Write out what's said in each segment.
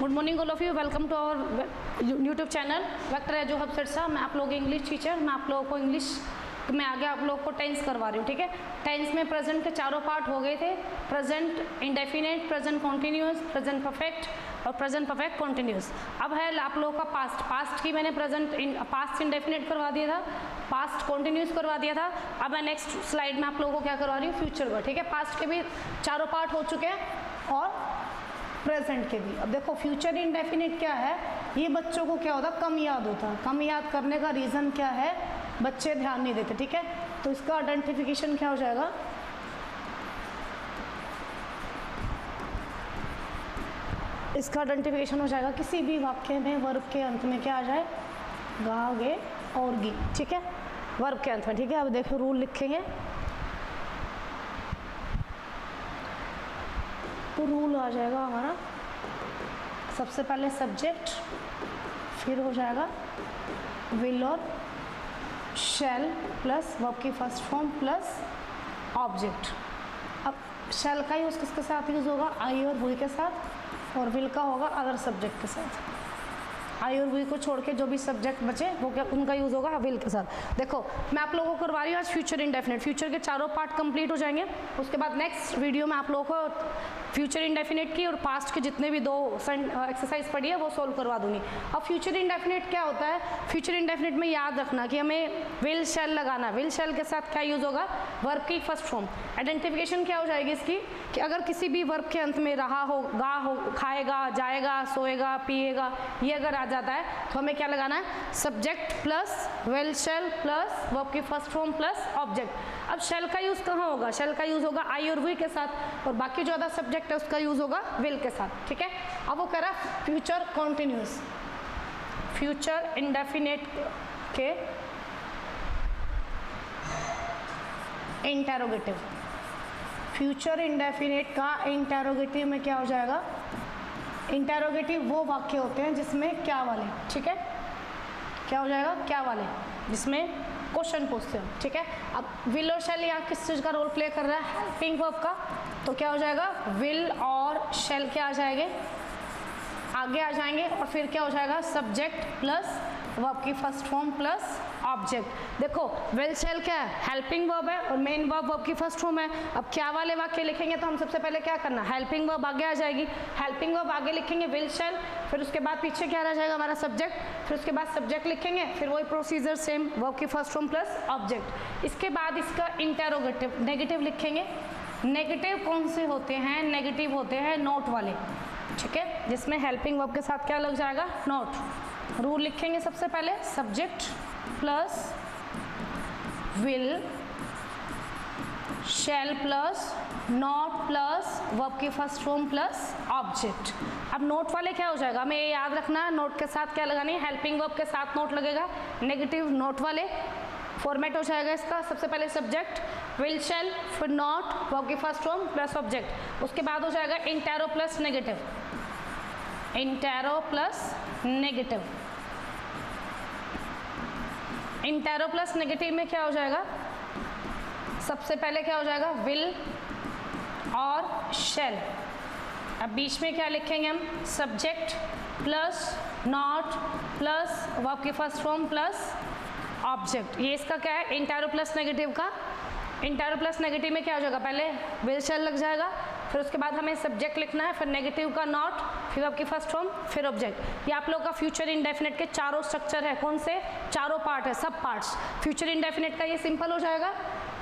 Good morning all of you, welcome to our YouTube channel Vector Edu Hub Sirsa. मैं आप लोगों की English teacher, मैं आप लोगों को इंग्लिश में आगे आप लोगों को टेंस करवा रही हूँ। ठीक है, टेंस में प्रेजेंट के चारों पार्ट हो गए थे, present indefinite, present continuous, present perfect और प्रेजेंट परफेक्ट कॉन्टिन्यूस। अब है आप लोगों का पास्ट। पास्ट की मैंने पास्ट इंडेफिनिट करवा दिया था, पास्ट कॉन्टिन्यूस करवा दिया था। अब मैं नेक्स्ट स्लाइड में आप लोगों को क्या करवा रही हूँ, फ्यूचर का। ठीक है, पास्ट के भी चारों पार्ट हो चुके हैं और प्रेजेंट के भी। अब देखो फ्यूचर इंडेफिनिट क्या है, ये बच्चों को क्या होता है, कम याद होता है। कम याद करने का रीज़न क्या है, बच्चे ध्यान नहीं देते। ठीक है, तो इसका आइडेंटिफिकेशन क्या हो जाएगा, इसका आइडेंटिफिकेशन हो जाएगा किसी भी वाक्य में वर्ब के अंत में क्या आ जाए, गा, गे और गी। ठीक है, वर्ब के अंत में। ठीक है, अब देखो रूल लिखेंगे तो रूल आ जाएगा हमारा, सबसे पहले सब्जेक्ट, फिर हो जाएगा विल और शैल प्लस वर्ब की फर्स्ट फॉर्म प्लस ऑब्जेक्ट। अब शैल का यूज़ किसके साथ यूज़ होगा, आई और वुई के साथ, और विल का होगा अदर सब्जेक्ट के साथ। आई और वुई को छोड़ के जो भी सब्जेक्ट बचे वो क्या, उनका यूज़ होगा विल के साथ। देखो मैं आप लोगों को करवा रही हूँ आज फ्यूचर इंडेफिनिट। फ्यूचर के चारों पार्ट कंप्लीट हो जाएंगे, उसके बाद नेक्स्ट वीडियो में आप लोगों को फ्यूचर इंडेफिनिट की और पास्ट के जितने भी दो एक्सरसाइज पढ़ी है वो सोल्व करवा दूंगी। अब फ्यूचर इंडेफिनिट क्या होता है, फ्यूचर इंडेफिनिट में याद रखना कि हमें विल शैल लगाना। विल शैल के साथ क्या यूज़ होगा, वर्ब की फर्स्ट फॉर्म। आइडेंटिफिकेशन क्या हो जाएगी इसकी, कि अगर किसी भी वर्ब के अंत में रहा हो, गा हो, खाएगा, जाएगा, सोएगा, पिएगा, ये अगर आ जाता है तो हमें क्या लगाना है, subject plus will shall plus verb की फर्स्ट फॉर्म प्लस ऑब्जेक्ट। अब शैल का यूज़ कहाँ होगा, शैल का यूज़ होगा आई और वी के साथ, और बाकी जो अदर सब्जेक्ट है उसका यूज़ होगा विल के साथ। ठीक है, अब वो कह रहा है फ्यूचर कॉन्टिन्यूस। फ्यूचर इंडेफिनिट के इंटेरोगेटिव, फ्यूचर इंडेफिनिट का इंटेरोगेटिव में क्या हो जाएगा, इंटेरोगेटिव वो वाक्य होते हैं जिसमें क्या वाले, ठीक है, क्या हो जाएगा, क्या वाले, जिसमें क्वेश्चन पूछते हो। ठीक है, अब विल और शैल यहाँ किस चीज़ का रोल प्ले कर रहा है, हेल्पिंग वर्ब का, तो क्या हो जाएगा, विल और शैल क्या आ जाएंगे, आगे आ जाएंगे, और फिर क्या हो जाएगा, सब्जेक्ट प्लस वर्ब की फर्स्ट फॉर्म प्लस ऑब्जेक्ट। देखो विल शैल क्या है, हेल्पिंग वर्ब है, और मेन वर्ब की फर्स्ट फॉर्म है। अब क्या वाले वाक्य लिखेंगे तो हम सबसे पहले क्या करना, हेल्पिंग वर्ब आगे आ जाएगी, हेल्पिंग वर्ब आगे लिखेंगे विल शैल, फिर उसके बाद पीछे क्या रह जाएगा हमारा सब्जेक्ट, फिर उसके बाद सब्जेक्ट लिखेंगे, फिर वही प्रोसीजर सेम, वर्ब की फर्स्ट फॉर्म प्लस ऑब्जेक्ट। इसके बाद इसका इंटेरोगेटिव, नेगेटिव लिखेंगे। नेगेटिव कौन से होते हैं, नेगेटिव होते हैं नोट वाले। ठीक है, जिसमें हेल्पिंग वर्ब के साथ क्या लग जाएगा, नोट। रूल लिखेंगे सबसे पहले, subject plus will shall plus not plus verb की फर्स्ट फॉर्म प्लस ऑब्जेक्ट। अब नोट वाले क्या हो जाएगा, हमें ये याद रखना है, नोट के साथ क्या लगानी है, हेल्पिंग वर्ब के साथ नोट लगेगा। नेगेटिव नोट वाले फॉर्मेट हो जाएगा इसका, सबसे पहले सब्जेक्ट विल शैल, फिर नॉट वर्ब की फर्स्ट फॉर्म प्लस ऑब्जेक्ट, उसके बाद हो जाएगा intero plus negative, intero plus negative. Intero plus negative में क्या हो जाएगा, सबसे पहले क्या हो जाएगा, विल और शैल। अब बीच में क्या लिखेंगे हम, subject plus not plus verb की फर्स्ट फॉर्म प्लस ऑब्जेक्ट। ये इसका क्या है, इंटेरो प्लस नेगेटिव का। इंटेरो प्लस नेगेटिव में क्या हो जाएगा, पहले विल शैल लग जाएगा, फिर उसके बाद हमें सब्जेक्ट लिखना है, फिर नेगेटिव का नॉट, फिर वर्ब की फर्स्ट फॉर्म, फिर ऑब्जेक्ट। ये आप लोग का फ्यूचर इंडेफिनिट के चारों स्ट्रक्चर है, कौन से, चारों पार्ट है, सब पार्ट्स। फ्यूचर इंडेफिनिट का ये सिंपल हो जाएगा,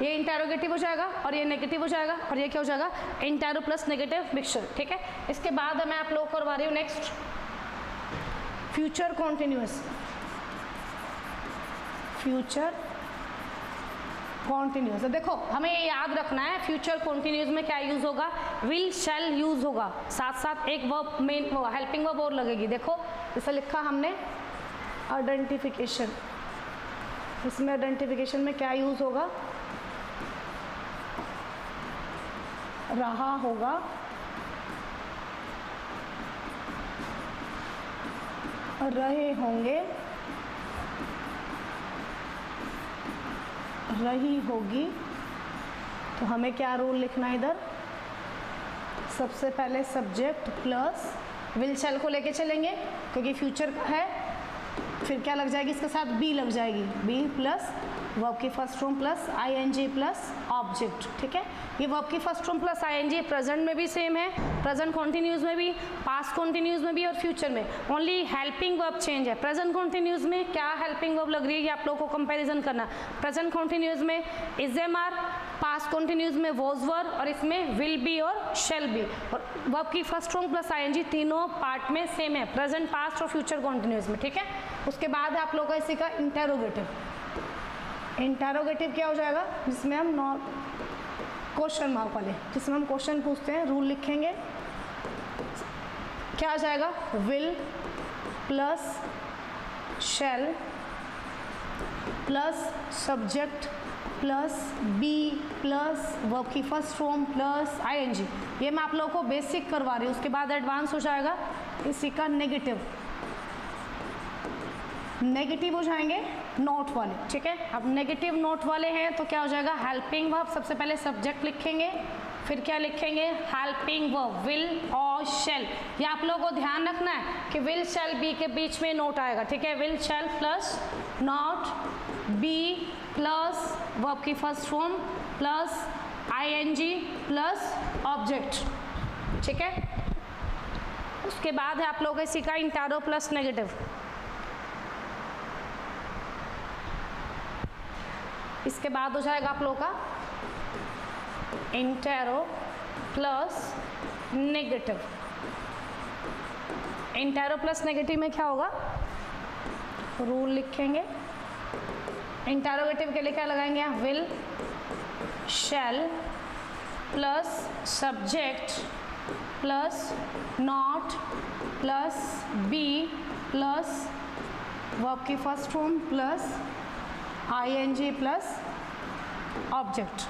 ये इंटेरोगेटिव हो जाएगा, और ये नेगेटिव हो जाएगा, और ये क्या हो जाएगा, इंटेरो प्लस नेगेटिव मिक्सचर। ठीक है, इसके बाद मैं आप लोग करवा रही हूँ next future continuous. Future continuous, देखो हमें ये याद रखना है, फ्यूचर कॉन्टिन्यूस में क्या यूज होगा, विल शैल यूज होगा, साथ साथ एक वर्ब मेन हेल्पिंग वर्ब और लगेगी। देखो जैसे लिखा हमने आइडेंटिफिकेशन, इसमें आइडेंटिफिकेशन में क्या यूज होगा, रहा होगा, रहे होंगे, रही होगी। तो हमें क्या रूल लिखना है इधर, सबसे पहले सब्जेक्ट प्लस विल शेल को लेके चलेंगे क्योंकि फ्यूचर है, फिर क्या लग जाएगी इसके साथ, बी लग जाएगी, बी प्लस वर्ब की first form plus ING plus object. ठीक है, ये वर्ब की first form plus ING present में भी सेम है, प्रेजेंट कॉन्टिन्यूस में भी, पास्ट कॉन्टिन्यूस में भी और फ्यूचर में। ओनली हेल्पिंग वर्ब चेंज है। प्रेजेंट कॉन्टिन्यूस में क्या हेल्पिंग वर्ब लग रही है, ये आप लोगों को कंपैरिजन करना। प्रेजेंट कॉन्टिन्यूस में is am are, past continuous में वॉज वर, और इसमें विल बी और शेल बी। और वर्ब की फर्स्ट फॉर्म प्लस आईएनजी तीनों पार्ट में सेम है, प्रेजेंट, पास्ट और फ्यूचर कॉन्टिन्यूस में। ठीक है, उसके बाद है आप लोगों का इसी का इंटेरोगेटिव। इंटेरोगेटिव क्या हो जाएगा, जिसमें हम क्वेश्चन मार्क वाले, जिसमें हम क्वेश्चन पूछते हैं, रूल लिखेंगे, क्या आ जाएगा, will plus shall plus subject plus be plus verb की फर्स्ट फॉर्म प्लस आईएनजी। ये मैं आप लोगों को बेसिक करवा रही हूँ, उसके बाद एडवांस हो जाएगा इसी का नेगेटिव। नेगेटिव हो जाएंगे नोट वाले। ठीक है, अब नेगेटिव नोट वाले हैं तो क्या हो जाएगा, हेल्पिंग वर्ब, सबसे पहले सब्जेक्ट लिखेंगे, फिर क्या लिखेंगे, हेल्पिंग वर्ब विल और शेल। ये आप लोगों को ध्यान रखना है कि विल शेल बी के बीच में नोट आएगा। ठीक है, will shall plus not, be plus verb की first form plus ING plus object. ठीक है, उसके बाद है आप लोगों का इसी का इंटारो प्लस नेगेटिव। इसके बाद हो जाएगा आप लोगों का intero plus negative. Intero plus negative में क्या होगा, रूल लिखेंगे, इंटेरोगेटिव के लिए क्या लगाएंगे, will shall plus subject plus not plus be plus verb की first form plus ING plus object.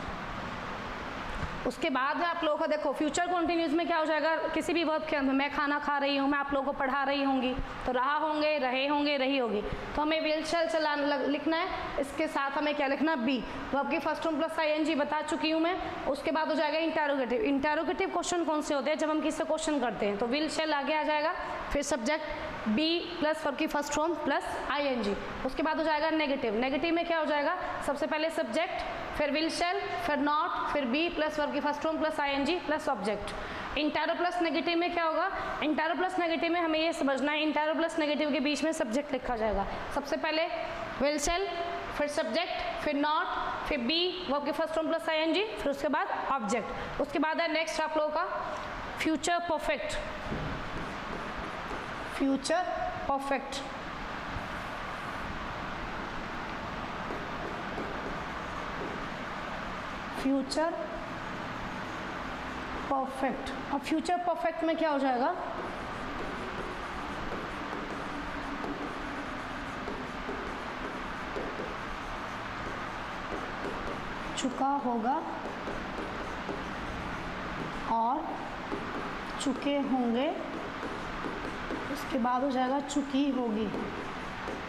उसके बाद है आप लोगों का देखो फ्यूचर कॉन्टिन्यूस में क्या हो जाएगा, किसी भी वर्ब के अंदर, मैं खाना खा रही हूँ, मैं आप लोगों को पढ़ा रही होंगी, तो रहा होंगे, रहे होंगे, रही होगी, तो हमें विल शेल चला लिखना है। इसके साथ हमें क्या लिखना, बी, वर्ब की फर्स्ट फॉर्म प्लस आईएनजी बता चुकी हूँ मैं। उसके बाद हो जाएगा इंटेरोगेटिव। इंटेरोगेटिव क्वेश्चन कौन से होते हैं, जब हम किससे क्वेश्चन करते हैं, तो विल शेल आगे आ जाएगा, फिर सब्जेक्ट बी प्लस वर्ब की फर्स्ट फॉर्म प्लस आईएनजी। उसके बाद हो जाएगा नेगेटिव। नेगेटिव में क्या हो जाएगा, सबसे पहले सब्जेक्ट, फिर विल शेल, फिर नॉट, फिर बी प्लस वर्ब की first form plus ING plus object. Interro plus negative में क्या होगा, इंटेरो प्लस नेगेटिव में हमें ये समझना है, इंटेरो प्लस नेगेटिव के बीच में सब्जेक्ट लिखा जाएगा। सबसे पहले विल शेल, फिर सब्जेक्ट, फिर नॉट, फिर बी वर्ब की फर्स्ट फॉर्म प्लस आईएनजी, फिर उसके बाद ऑब्जेक्ट। उसके बाद है नेक्स्ट आप लोगों का future perfect. Future perfect, future perfect. अब फ्यूचर परफेक्ट में क्या हो जाएगा, चुका होगा और चुके होंगे, उसके बाद हो जाएगा चुकी होगी।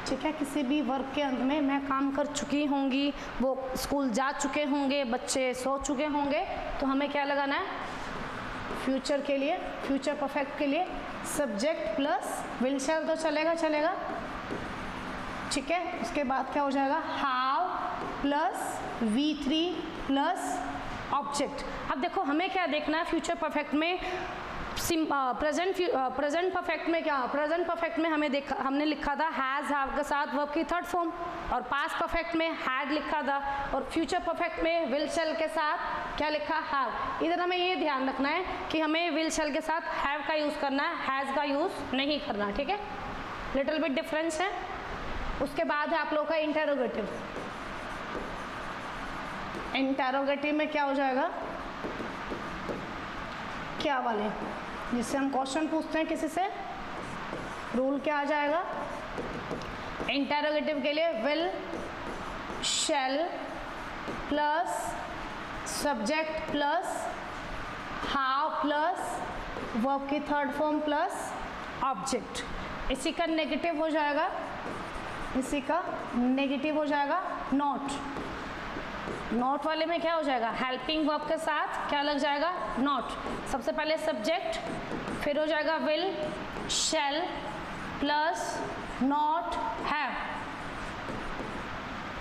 ठीक है, किसी भी वर्क के अंत में मैं काम कर चुकी होंगी, वो स्कूल जा चुके होंगे, बच्चे सो चुके होंगे, तो हमें क्या लगाना है, फ्यूचर के लिए, फ्यूचर परफेक्ट के लिए सब्जेक्ट प्लस विल शेल तो चलेगा चलेगा। ठीक है, उसके बाद क्या हो जाएगा, how plus V3 plus object. अब देखो हमें क्या देखना है फ्यूचर परफेक्ट में, प्रेजेंट परफेक्ट में क्या, प्रेजेंट परफेक्ट में हमने लिखा था हैज़ हैव के साथ वर्ब की थर्ड फॉर्म, और पास्ट परफेक्ट में हैड लिखा था, और फ्यूचर परफेक्ट में विल शेल के साथ क्या लिखा, हैव। इधर हमें ये ध्यान रखना है कि हमें विल शेल के साथ हैव का यूज़ करना है, हैज़ का यूज़ नहीं करना। ठीक है, लिटिल बिट डिफरेंस है। उसके बाद है आप लोगों का इंटेरोगेटिव। इंटेरोगेटिव में क्या हो जाएगा, क्या वाले, जिससे हम क्वेश्चन पूछते हैं किसी से, रूल क्या आ जाएगा, इंटेरोगेटिव के लिए will shall plus subject plus how plus verb की थर्ड फॉर्म प्लस ऑब्जेक्ट। इसी का नेगेटिव हो जाएगा, इसी का नेगेटिव हो जाएगा नॉट। नॉट वाले में क्या हो जाएगा, हेल्पिंग वर्ब के साथ क्या लग जाएगा, नॉट। सबसे पहले सब्जेक्ट, फिर हो जाएगा will, shall plus not, have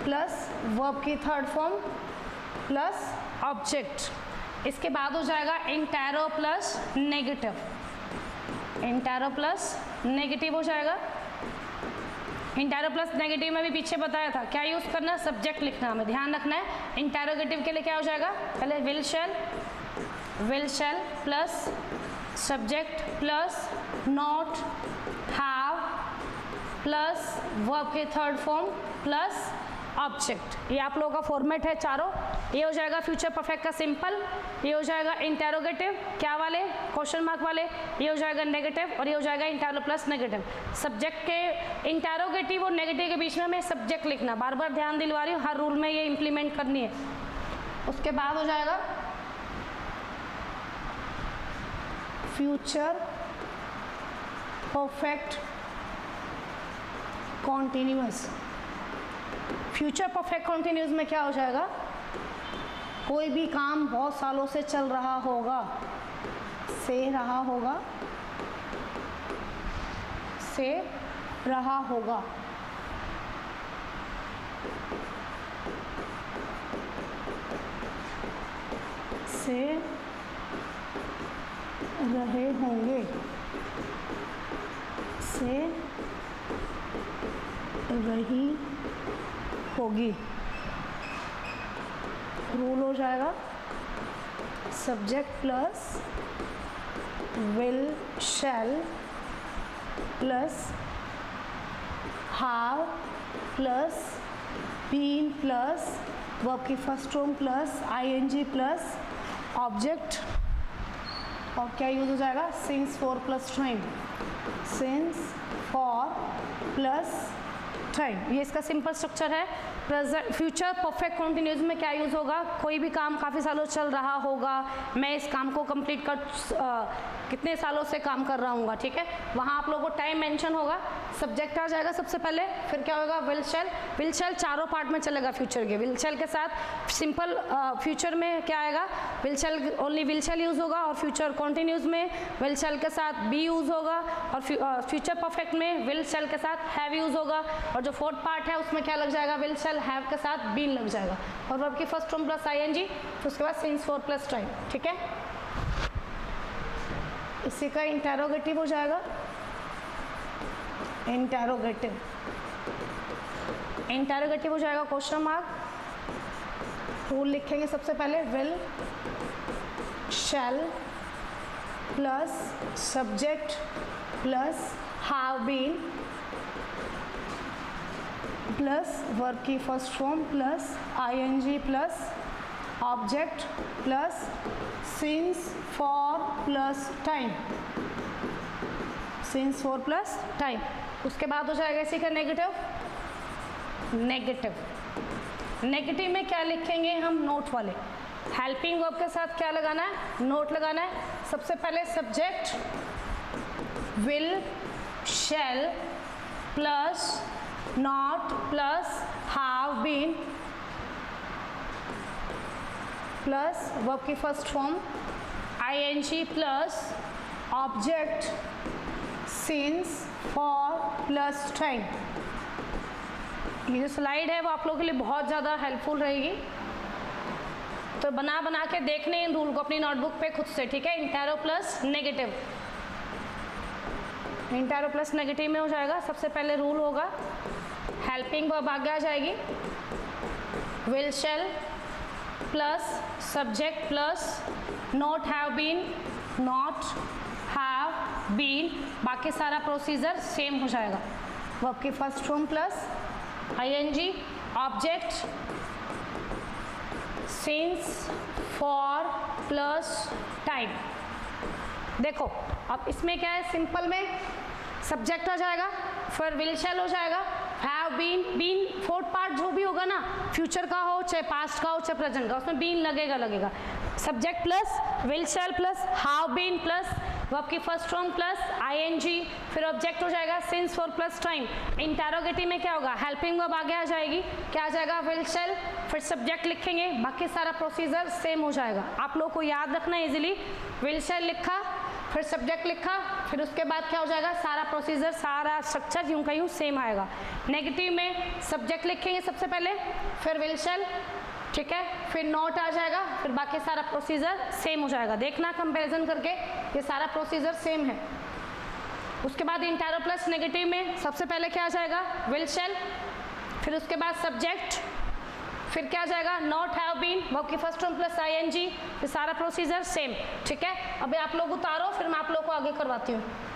plus verb की थर्ड फॉर्म प्लस ऑब्जेक्ट। इसके बाद हो जाएगा इंटैरो प्लस नेगेटिव, इंटैरो प्लस नेगेटिव हो जाएगा। इंटैरो प्लस नेगेटिव में भी पीछे बताया था क्या यूज़ करना है, सब्जेक्ट लिखना है, हमें ध्यान रखना है। इंटैरोगेटिव के लिए क्या हो जाएगा, पहले will shall plus subject plus not, have plus verb के थर्ड फॉर्म प्लस ऑब्जेक्ट। ये आप लोगों का फॉर्मेट है चारों। ये हो जाएगा फ्यूचर परफेक्ट का सिंपल, ये हो जाएगा इंटैरोगेटिव क्या वाले, क्वेश्चन मार्क वाले, ये हो जाएगा नेगेटिव, और ये हो जाएगा इंटैरो प्लस नेगेटिव। सब्जेक्ट के इंटैरोगेटिव और नेगेटिव के बीच में हमें सब्जेक्ट लिखना, बार बार ध्यान दिलवा रही हूँ, हर रूल में ये इंप्लीमेंट करनी है। उसके बाद हो जाएगा future perfect continuous. Future perfect continuous में क्या हो जाएगा, कोई भी काम बहुत सालों से चल रहा होगा, से रहा होगा, से रहा होगा, से रहे होंगे, से रही होगी। रूल हो जाएगा subject plus will shall plus have plus been plus verb की first form plus ING plus object, और क्या यूज हो जाएगा, since for plus time, since for plus time. ये इसका सिंपल स्ट्रक्चर है। प्रेजेंट फ्यूचर परफेक्ट कॉन्टिन्यूअस में क्या यूज़ होगा, कोई भी काम काफ़ी सालों चल रहा होगा, मैं इस काम को कंप्लीट कर कितने सालों से काम कर रहा हूँ, ठीक है, वहाँ आप लोगों को टाइम मेंशन होगा। सब्जेक्ट आ जाएगा सबसे पहले, फिर क्या होगा विल शैल चारों पार्ट में चलेगा फ्यूचर के। विल शैल के साथ सिंपल फ्यूचर में क्या आएगा, will shell only will shell use होगा, और फ्यूचर कॉन्टिन्यूअस में विल शैल के साथ बी यूज़ होगा, और फ्यूचर परफेक्ट में विल शैल के साथ हैव यूज़ होगा, और जो फोर्थ पार्ट है उसमें क्या लग जाएगा, विल शैल हैव के साथ बीन लग जाएगा, और वर्ब की फर्स्ट फॉर्म प्लस आईएनजी, उसके बाद सिंस फॉर प्लस टाइम, ठीक है। इसी का इंटैरोगेटिव हो जाएगा, इंटैरोगेटिव हो जाएगा क्वेश्चन मार्क। रूल लिखेंगे सबसे पहले will shall plus subject plus have been plus verb की first form plus ING plus object plus since for plus time, since for plus time. उसके बाद हो जाएगा इसी का नेगेटिव में क्या लिखेंगे हम, नोट वाले। हेल्पिंग वर्ब के साथ क्या लगाना है, नोट लगाना है। सबसे पहले subject will shall plus not plus have been plus verb की first form ING plus object since for plus time. ये जो स्लाइड है वो आप लोगों के लिए बहुत ज़्यादा हेल्पफुल रहेगी, तो बना बना के देखने इन रूल को अपनी नोटबुक पे खुद से, ठीक है। इंटैरो प्लस नेगेटिव में हो जाएगा। सबसे पहले रूल होगा हेल्पिंग वर्ब आगे आ जाएगी, will shall plus subject plus not have been, not have been, बाकी सारा प्रोसीजर सेम हो जाएगा। वर्ब की first form plus ING, object since for plus time. देखो अब इसमें क्या है, सिंपल में सब्जेक्ट आ जाएगा, फिर विल शैल हो जाएगा, हैव बीन फोर्थ पार्ट जो भी होगा ना, फ्यूचर का हो चाहे पास्ट का हो चाहे प्रेजेंट का, उसमें बीन लगेगा। Subject plus will shall plus have been plus verb की फर्स्ट फॉर्म प्लस आईएनजी, फिर ऑब्जेक्ट हो जाएगा since for plus time. Interrogative में क्या होगा, हेल्पिंग वर्ब आगे आ जाएगी, क्या आ जाएगा विल शैल, फिर सब्जेक्ट लिखेंगे, बाकी सारा प्रोसीजर सेम हो जाएगा। आप लोगों को याद रखना इजीली, विल शैल लिखा, फिर सब्जेक्ट लिखा, फिर उसके बाद क्या हो जाएगा, सारा प्रोसीजर सारा स्ट्रक्चर यूं का यूं सेम आएगा। नेगेटिव में सब्जेक्ट लिखेंगे सबसे पहले, फिर विल शैल, ठीक है, फिर नॉट आ जाएगा, फिर बाकी सारा प्रोसीजर सेम हो जाएगा। देखना कंपैरिजन करके ये सारा प्रोसीजर सेम है। उसके बाद इंटेरो प्लस नेगेटिव में सबसे पहले क्या आ जाएगा, विल शैल, फिर उसके बाद सब्जेक्ट, फिर क्या आ जाएगा, नॉट हैव बीन, वर्ब की फर्स्ट फॉर्म प्लस आईएनजी, ये सारा प्रोसीजर सेम, ठीक है। अभी आप लोग उतारो, फिर मैं आप लोग को आगे करवाती हूँ।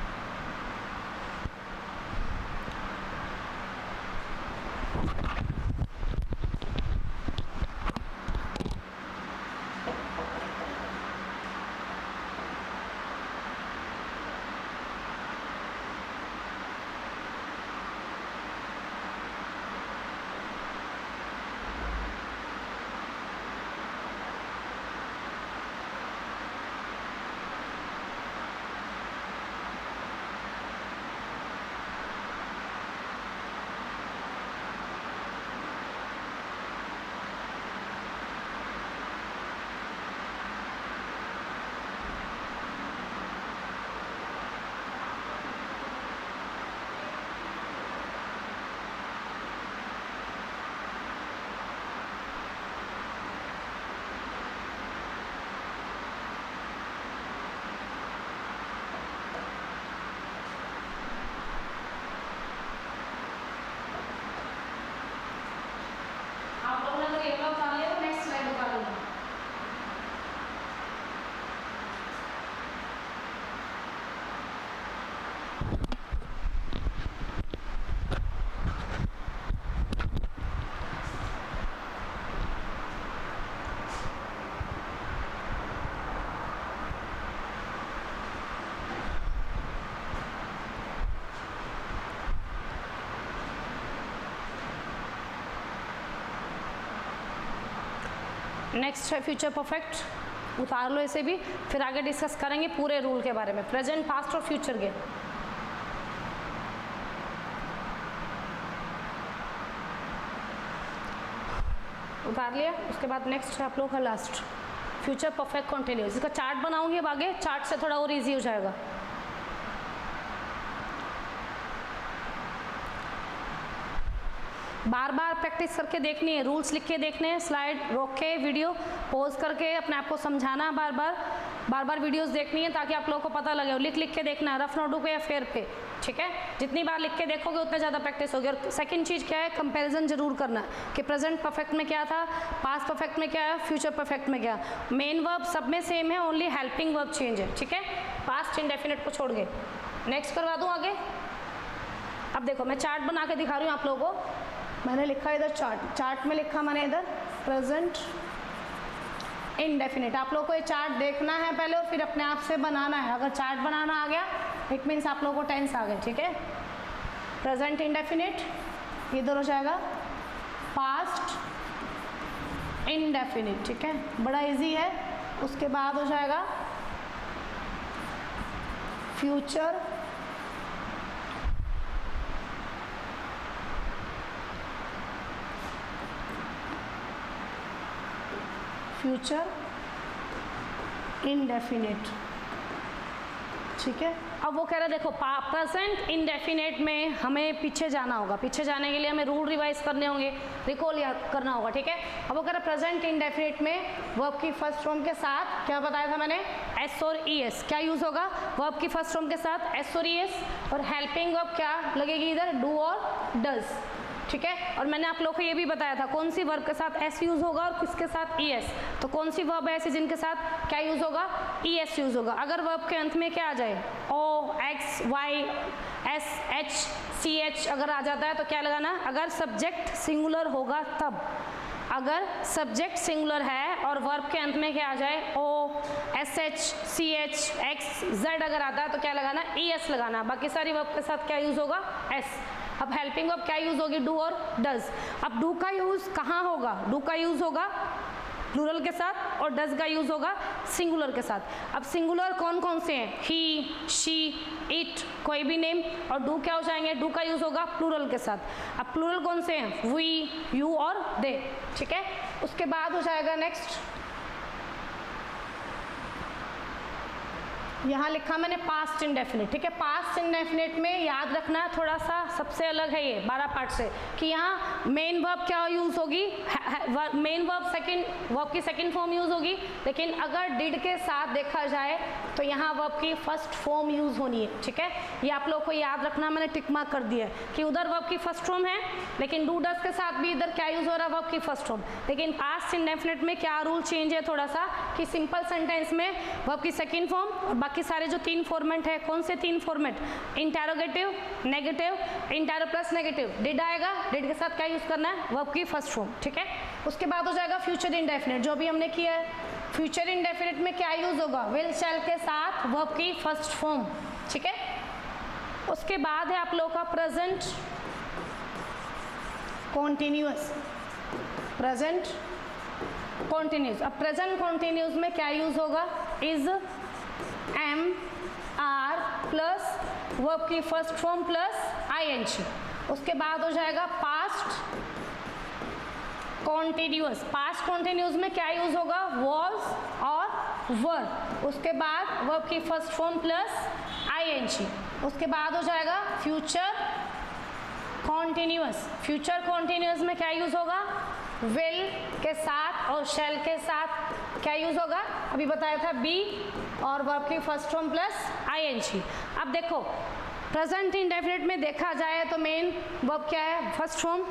नेक्स्ट है फ्यूचर परफेक्ट, उतार लो इसे भी, फिर आगे डिस्कस करेंगे पूरे रूल के बारे में, प्रेजेंट पास्ट और फ्यूचर के। उतार लिया। उसके बाद नेक्स्ट है आप लोग का लास्ट फ्यूचर परफेक्ट कॉन्टिन्यूस। इसका चार्ट बनाऊंगी अब आगे, चार्ट से थोड़ा और इजी हो जाएगा। बार बार प्रैक्टिस करके देखनी है, रूल्स लिख के देखने हैं, स्लाइड रोक के वीडियो पॉज करके अपने आप को समझाना, बार बार वीडियोस देखनी है ताकि आप लोगों को पता लगे। और लिख के देखना है, रफ नोटबुक पे या फेयर पे, ठीक है। जितनी बार लिख के देखोगे उतना ज़्यादा प्रैक्टिस होगी। और सेकंड चीज़ क्या है, कंपैरिजन जरूर करना कि प्रेजेंट परफेक्ट में क्या था, पास्ट परफेक्ट में क्या है, फ्यूचर परफेक्ट में क्या। मेन वर्ब सब में सेम है, ओनली हेल्पिंग वर्ब चेंज है, ठीक है, पास्ट इंडेफिनिट को छोड़ के। नेक्स्ट करवा दूँ आगे। अब देखो मैं चार्ट बना के दिखा रही हूँ आप लोगों को। मैंने लिखा इधर चार्ट में लिखा मैंने इधर प्रेजेंट इंडेफिनिट। आप लोगों को ये चार्ट देखना है पहले और फिर अपने आप से बनाना है। अगर चार्ट बनाना आ गया इट मीन्स आप लोगों को टेंस आ गए, ठीक है। प्रेजेंट इंडेफिनिट इधर हो जाएगा पास्ट इंडेफिनिट, ठीक है, बड़ा इजी है। उसके बाद हो जाएगा फ्यूचर इंडेफिनिट, ठीक है। अब वो कह रहा है देखो प्रेजेंट इंडेफिनिट में हमें पीछे जाना होगा, पीछे जाने के लिए हमें रूल रिवाइज करने होंगे, रिकॉल याद करना होगा, ठीक है। अब वो कह रहा है प्रेजेंट इंडेफिनिट में वर्ब की फर्स्ट फॉर्म के साथ क्या बताया था मैंने, एस और ई एस क्या यूज होगा, वर्ब की फर्स्ट फॉर्म के साथ एस और ई एस, और हेल्पिंग वर्ब क्या लगेगी इधर, डू और डज, ठीक है। और मैंने आप लोगों को ये भी बताया था कौन सी वर्ब के साथ एस यूज होगा और किसके साथ ई एस। तो कौन सी वर्ब है ऐसी जिनके साथ क्या यूज होगा, ई एस यूज होगा। अगर वर्ब के अंत में क्या आ जाए, O X Y S H C H अगर आ जाता है तो क्या लगाना, अगर सब्जेक्ट सिंगुलर होगा तब। अगर सब्जेक्ट सिंगुलर है और वर्ब के अंत में क्या आ जाए, O S H C H X Z अगर आता है तो क्या लगाना, ई एस लगाना। बाकी सारी वर्ब के साथ क्या यूज होगा, एस। अब हेल्पिंग वर्ब क्या यूज होगी, डू और डज। अब डू का यूज कहाँ होगा, डू का यूज होगा प्लूरल के साथ और डज का यूज होगा सिंगुलर के साथ। अब सिंगुलर कौन कौन से हैं, ही, शी, इट, कोई भी नेम, और डू क्या हो जाएंगे, डू का यूज होगा प्लूरल के साथ। अब प्लूरल कौन से हैं, वी, यू और दे, ठीक है। उसके बाद हो जाएगा नेक्स्ट, यहाँ लिखा मैंने पास्ट इंडेफिनिट, ठीक है। पास्ट इंडेफिनिट में याद रखना है थोड़ा सा, सबसे अलग है ये 12 पार्ट से, कि यहाँ मेन वर्ब क्या यूज होगी, मेन वर्ब सेकंड, वर्ब की सेकंड फॉर्म यूज होगी, लेकिन अगर डिड के साथ देखा जाए तो यहाँ वर्ब की फर्स्ट फॉर्म यूज होनी है, ठीक है। ये आप लोग को याद रखना, मैंने टिक मार्क कर दिया है कि उधर वर्ब की फर्स्ट फॉर्म है, लेकिन डू डज के साथ भी इधर क्या यूज हो रहा है, वर्ब की फर्स्ट फॉर्म। लेकिन पास्ट इंडेफिनिट में क्या रूल चेंज है थोड़ा सा, कि सिंपल सेंटेंस में वर्ब की सेकंड फॉर्म और बाकी सारे जो 3 फॉर्मेट है, कौन से 3 format, interrogative, negative, intero plus negative, did आएगा, डिड के साथ क्या यूज करना है, वर्ब की फर्स्ट फॉर्म, ठीक है। उसके बाद हो जाएगा फ्यूचर इंडेफिनिट, जो भी हमने किया है। फ्यूचर इंडेफिनिट में क्या यूज होगा, विल, शैल के साथ वर्ब की फर्स्ट फॉर्म, ठीक है। उसके बाद है आप लोग का प्रेजेंट कॉन्टिन्यूअस, प्रेजेंट कॉन्टिन्यूस। अब प्रेजेंट कॉन्टिन्यूस में क्या यूज होगा, is, am, are plus verb की फर्स्ट फॉर्म प्लस आईएनजी। उसके बाद हो जाएगा पास्ट कॉन्टिन्यूअस, पास्ट कॉन्टिन्यूअस में क्या यूज होगा, वॉज और वर। उसके बाद वर्ब की फर्स्ट फॉर्म प्लस आईएनजी। उसके बाद हो जाएगा फ्यूचर कॉन्टिन्यूअस, फ्यूचर कॉन्टिन्यूअस में क्या यूज होगा, विल के साथ और शैल के साथ क्या यूज होगा, अभी बताया था बी और वर्ब की फर्स्ट फॉर्म प्लस आईएनजी। अब देखो प्रेजेंट इंडेफिनिट में देखा जाए तो मेन वर्ब क्या है, फर्स्ट फॉर्म,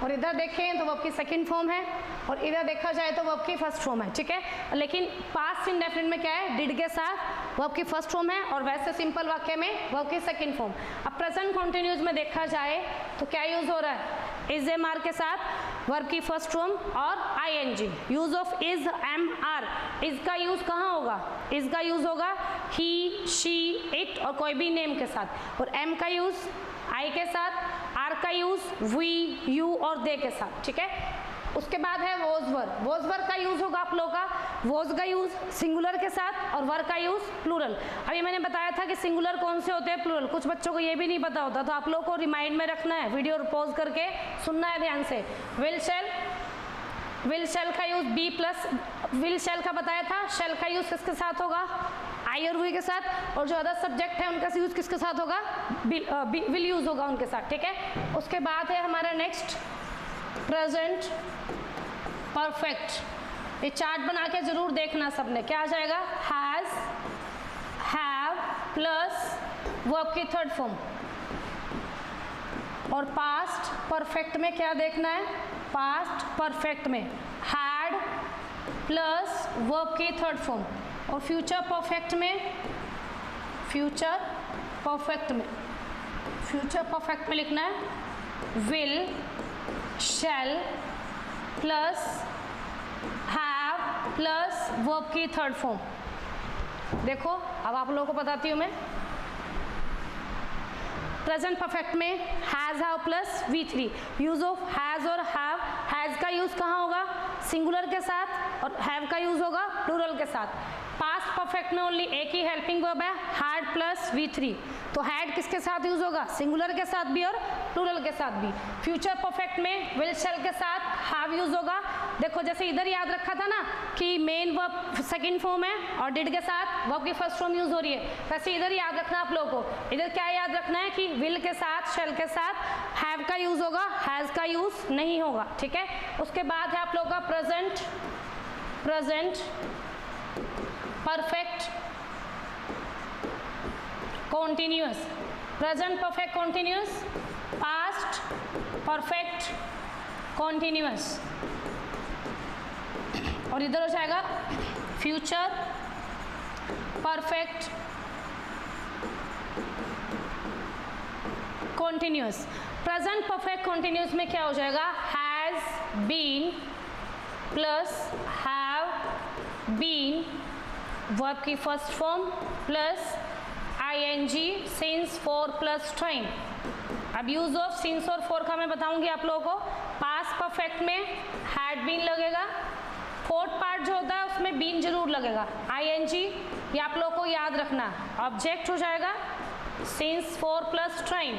और इधर देखें तो वर्ब की सेकंड फॉर्म है, और इधर देखा जाए तो वर्ब की फर्स्ट फॉर्म है, ठीक है। लेकिन पास्ट इंडेफिनिट में क्या है, डिड के साथ वर्ब की फर्स्ट फॉर्म है, और वैसे सिंपल वाक्य में वर्ब की सेकंड फॉर्म। अब प्रेजेंट कॉन्टिन्यूअस में देखा जाए तो क्या यूज हो रहा है, इज, एम, आर के साथ वर्ब की फर्स्ट फॉर्म और ING. Use of is, am, are, is का यूज कहाँ होगा, इज का यूज होगा ही, शी, इट और कोई भी नेम के साथ, और एम का यूज आई के साथ, आर का यूज वी, यू और दे के साथ, ठीक है। उसके बाद है वॉज वर, वॉज वर का यूज होगा आप लोगों का, वॉज का यूज सिंगुलर के साथ और वर का यूज प्लूरल। अभी मैंने बताया था कि सिंगुलर कौन से होते हैं, प्लूरल, कुछ बच्चों को ये भी नहीं पता होता, तो आप लोगों को रिमाइंड में रखना है, वीडियो पॉज करके सुनना है ध्यान से। विल शैल, विल शैल का use be plus, will shall का बताया था, शैल का यूज किसके साथ होगा, आई और वी के साथ, और जो अदर सब्जेक्ट है उनका यूज किसके साथ होगा, विल यूज होगा उनके साथ, ठीक है। उसके बाद है हमारा नेक्स्ट प्रेजेंट परफेक्ट। ये चार्ट बना के जरूर देखना सबने, क्या आ जाएगा, हैज, हैव प्लस वर्ब की थर्ड फॉर्म, और पास्ट परफेक्ट में क्या देखना है, पास्ट परफेक्ट में हैड प्लस वर्ब की थर्ड फॉर्म, और फ्यूचर परफेक्ट में, फ्यूचर परफेक्ट में, फ्यूचर परफेक्ट में लिखना है will, shall plus have plus verb की थर्ड फॉर्म। देखो अब आप लोगों को बताती हूँ मैं, प्रेजेंट परफेक्ट में has, have plus V3, use of has और हैव, हैज का यूज कहाँ होगा, सिंगुलर के साथ, और हैव का यूज होगा प्लूरल के साथ। पास्ट परफेक्ट में ओनली एक ही हेल्पिंग वर्ब है, हैड प्लस V3, तो हैड किसके साथ यूज होगा, सिंगुलर के साथ भी और प्लूरल के साथ भी। फ्यूचर परफेक्ट में विल, शैल के साथ हैव यूज होगा। देखो जैसे इधर याद रखा था ना कि मेन वर्ब सेकंड फॉर्म है और डिड के साथ वर्ब की फर्स्ट फॉर्म यूज हो रही है, वैसे इधर याद रखना आप लोगों को, इधर क्या याद रखना है कि विल के साथ, शैल के साथ हैव का यूज होगा, हैज का यूज नहीं होगा, ठीक है। उसके बाद है आप लोगों का present, present perfect continuous, present perfect continuous, past perfect continuous, और इधर हो जाएगा future perfect continuous. Present perfect continuous में क्या हो जाएगा, has been plus have been verb की first form plus ING since, for plus time. अब यूज ऑफ सिंस और फॉर का मैं बताऊंगी आप लोगों को। पास्ट परफेक्ट में हैड बीन लगेगा, फोर्थ पार्ट जो होता है उसमें बीन जरूर लगेगा, ing, ये आप लोगों को याद रखना। ऑब्जेक्ट हो जाएगा since for plus time,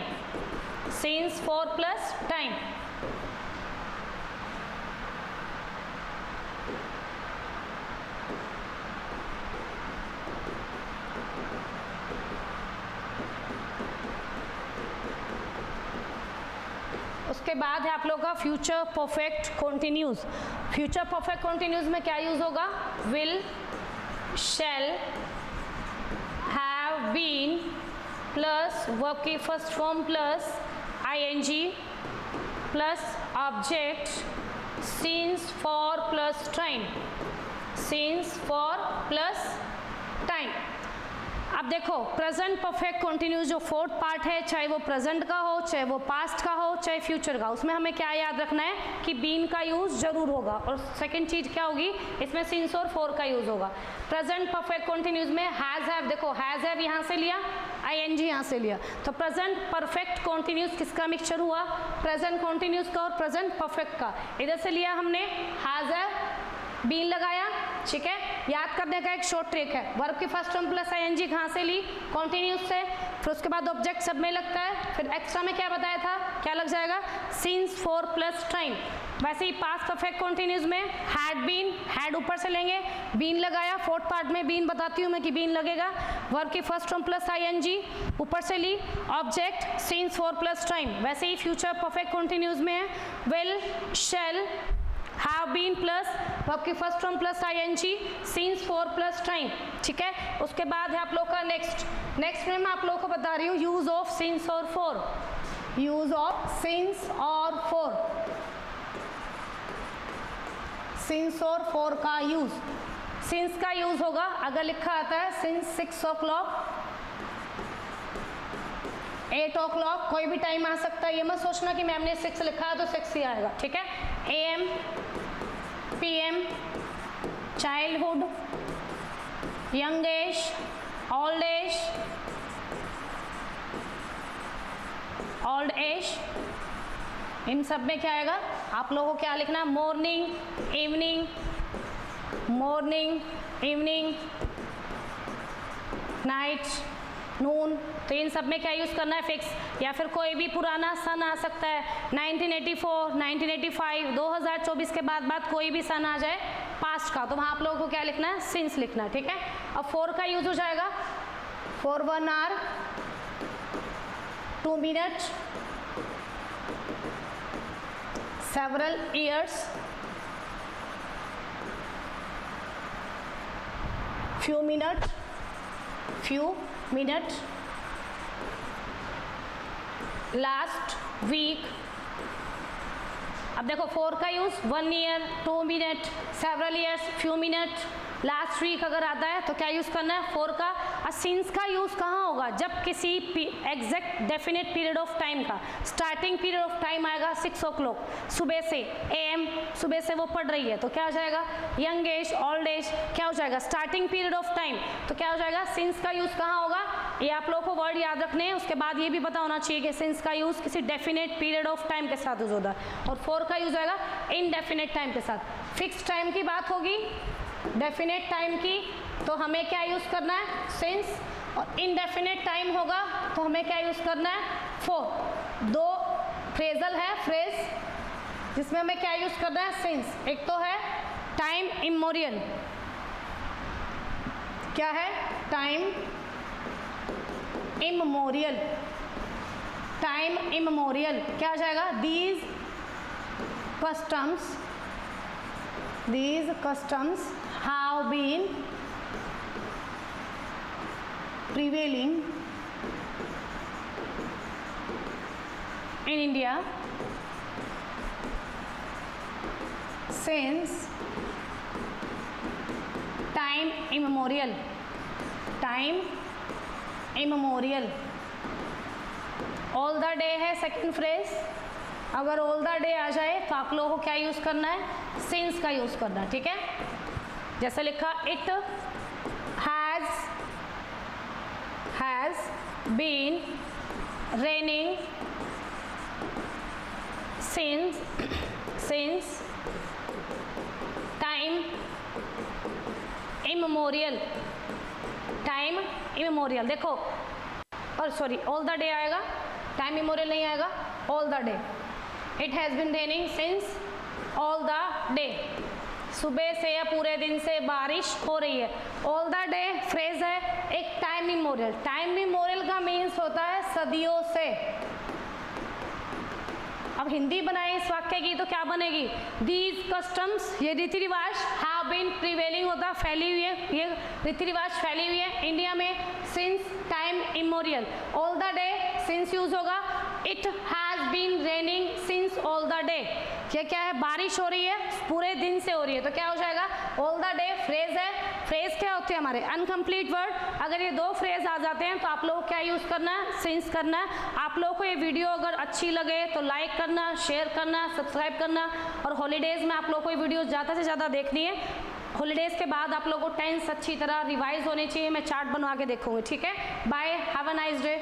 since for plus time. उसके बाद है आप लोग का future perfect continuous. Future perfect continuous में क्या यूज होगा, will, shall, have been plus verb की first form plus ING plus object since for plus time, since for plus time. अब देखो प्रेजेंट परफेक्ट कॉन्टिन्यूस जो फोर्थ पार्ट है, चाहे वो प्रेजेंट का हो, चाहे वो पास्ट का हो, चाहे फ्यूचर का, उसमें हमें क्या याद रखना है कि बीन का यूज जरूर होगा। और सेकंड चीज क्या होगी, इसमें सिंस और फॉर का यूज होगा। प्रेजेंट परफेक्ट कॉन्टिन्यूस में हैज हैव, देखो हैज हैव यहाँ से लिया, आईएनजी यहाँ से लिया, तो प्रेजेंट परफेक्ट कॉन्टिन्यूस किसका मिक्सचर हुआ, प्रेजेंट कॉन्टिन्यूस का और प्रेजेंट परफेक्ट का। इधर से लिया हमने हैज हैव, बीन लगाया, ठीक है। याद करने का एक शॉर्ट ट्रिक है, वर्ब की फर्स्ट फॉर्म प्लस आईएनजी कहाँ से ली, कॉन्टिन्यूस से, फिर उसके बाद ऑब्जेक्ट सब में लगता है, फिर एक्स्ट्रा में क्या बताया था, क्या लग जाएगा, सिंस फॉर प्लस टाइम। वैसे ही पास्ट परफेक्ट कॉन्टिन्यूस में हैड बीन, हैड ऊपर से लेंगे, बीन लगाया, फोर्थ पार्ट में बीन बताती हूँ मैं कि बीन लगेगा, वर्ब की फर्स्ट फॉर्म प्लस आईएनजी ऊपर से ली, object since for plus time. वैसे ही फ्यूचर परफेक्ट कॉन्टिन्यूस में है will, shall, have been plus verb की first form plus ING since for plus time, ठीक है। उसके बाद है आप लोग का नेक्स्ट में मैं आप लोगों को बता रही हूँ यूज ऑफ सिंस और फॉर, यूज ऑफ सिंस और फॉर, सिंस और फॉर का यूज। सिंस का यूज होगा अगर लिखा आता है सिंस 6 o'clock, 8 o'clock, कोई भी टाइम आ सकता है, ये मत सोचना कि मैम ने 6 लिखा है तो 6 ही आएगा, ठीक है। AM, PM, childhood, young age, old age, old age, इन सब में क्या आएगा, आप लोगों को क्या लिखना, morning, evening, morning, evening, night, noon, तो इन सब में क्या यूज़ करना है, फिक्स। या फिर कोई भी पुराना सन आ सकता है, 1984, 1985, 2024 के बाद कोई भी सन आ जाए पास्ट का, तो वहाँ आप लोगों को क्या लिखना है, सिंस लिखना है, ठीक है। अब फॉर का यूज हो जाएगा, for 1 hour, 2 minutes, several years, few minutes, last week. अब देखो फोर का use 1 year, 2 minute, several years, few minute, last week अगर आता है तो क्या यूज करना है, फोर का। और सिंस का यूज कहाँ होगा, जब किसी exact definite period of time का स्टार्टिंग पीरियड ऑफ टाइम आएगा 6 o'clock, सुबह से AM, सुबह से वो पढ़ रही है तो क्या हो जाएगा, यंग एज, ओल्ड एज, क्या हो जाएगा, स्टार्टिंग पीरियड ऑफ टाइम, तो क्या हो जाएगा, सिंस का यूज कहाँ होगा, ये आप लोगों को वर्ड याद रखने हैं। उसके बाद ये भी पता होना चाहिए कि सिंस का यूज किसी डेफिनेट पीरियड ऑफ टाइम के साथ यूज होता है, और फोर का यूज आएगा इनडेफिनेट टाइम के साथ। फिक्स टाइम की बात होगी, डेफिनेट टाइम की, तो हमें क्या यूज करना है, सिंस, और इनडेफिनेट टाइम होगा तो हमें क्या यूज करना है, फोर। दो फ्रेजल है, फ्रेज जिसमें हमें क्या यूज करना है, सिंस। एक तो है टाइम इमोरियल, क्या है, टाइम इमोरियल, टाइम इमोरियल क्या हो जाएगा, these customs have been prevailing in India since time immemorial, time immemorial। All the day है सेकेंड फ्रेज, अगर ऑल द डे आ जाए तो आप लोगों को क्या यूज करना है, सिंस का यूज करना है, ठीक है। जैसे लिखा, it has been raining since time immemorial, time immemorial. देखो, और सॉरी ऑल द डे आएगा, टाइम इमेमोरियल नहीं आएगा, all the day. It has been raining since all the day, सुबह से या पूरे दिन से बारिश हो रही है। ऑल द डे फ्रेज है, एक टाइम इमेमोरियल। टाइम इमेमोरियल का मीन्स होता है सदियों से। अब हिंदी बनाए इस वाक्य की तो क्या बनेगी, दीज कस्टम्स, ये रीति रिवाज, हैव बीन प्रिवेलिंग होता, फैली हुई है, ये रीति रिवाज फैली हुई है इंडिया में since time immemorial. All the day since use होगा, it has been raining since all the day, ये क्या है, बारिश हो रही है, पूरे दिन से हो रही है, तो क्या हो जाएगा, ऑल द डे फ्रेज है। फ्रेज क्या होते हैं हमारे, अनकम्प्लीट वर्ड। अगर ये दो फ्रेज आ जाते हैं तो आप लोगों को क्या यूज़ करना है, सिंस करना है। आप लोगों को ये वीडियो अगर अच्छी लगे तो लाइक करना, शेयर करना, सब्सक्राइब करना, और हॉलीडेज़ में आप लोगों को ये वीडियो ज़्यादा से ज़्यादा देखनी है। हॉलीडेज़ के बाद आप लोगों को टेंस अच्छी तरह रिवाइज होनी चाहिए, मैं चार्ट बनवा के देखूँगी, ठीक है। Bye, have a nice day.